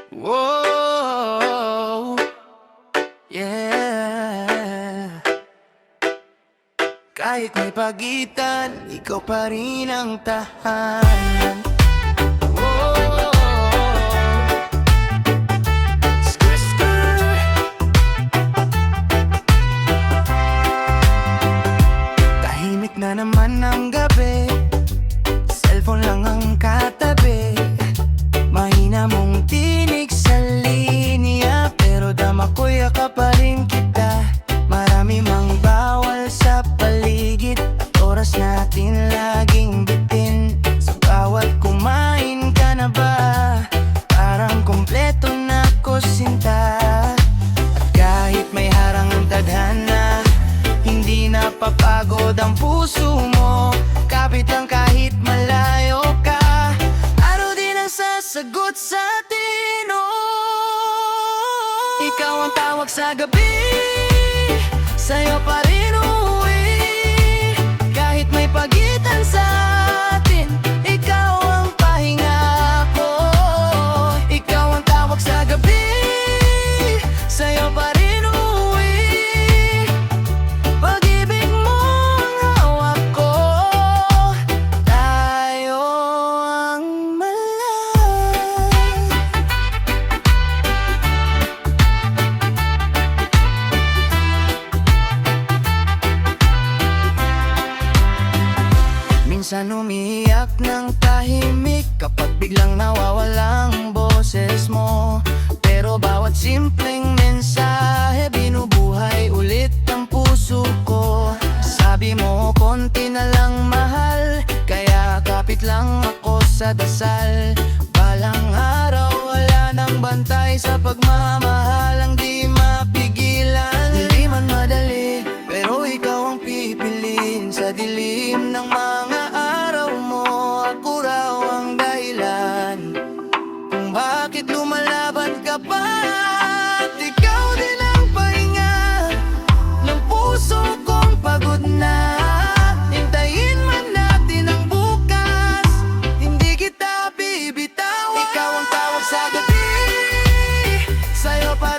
Whoa, yeah. Kahit may pagitan, ikaw pa rin ang tahanan. Whoa, skr, skr. Tahimik na naman ang gabi, cellphone lang ang katabi. Mahina mong tinig sa linya, pero dama ko'y akaparin kita. Marami mang bawal sa paligid, at oras natin laging bitin. Sa bawat kumain ka na ba, parang kumpleto na ko sinta. At kahit may harang ang tadhana, hindi napapagod ang puso mo. Kapit lang kahit malayo ka, araw din ang sasagot sa atin, oh. Ikaw ang tawag sa gabi, sa'yo pa rin uuwi. Kahit may pagitan sa atin, ikaw ang pahinga ko. Ikaw ang tawag sa gabi, sa'yo pa rin uuwi. Pag-ibig mo ang hawak ko, tayo ang malang. Minsan umiiyak ng tahimik kapag biglang nawawala ang boses mo. Pero bawat simpleng mensahe, binubuhay ulit ang puso ko. Sabi mo konti na lang mahal, kaya kapit lang ako sa dasal. Balang araw wala nang bantay, sa pagmamahal ang di mapigilan. Hindi man madali, pero ikaw ang pipiliin. Sa dilim ng mga araw mo, ako raw ang dahilan kung bakit lumalaban ka pa. At ikaw din ang pahinga ng puso kong pagod na. Hintayin man natin ang bukas, hindi kita bibitawan. Ikaw ang tawag sa gabi, sa'yo pa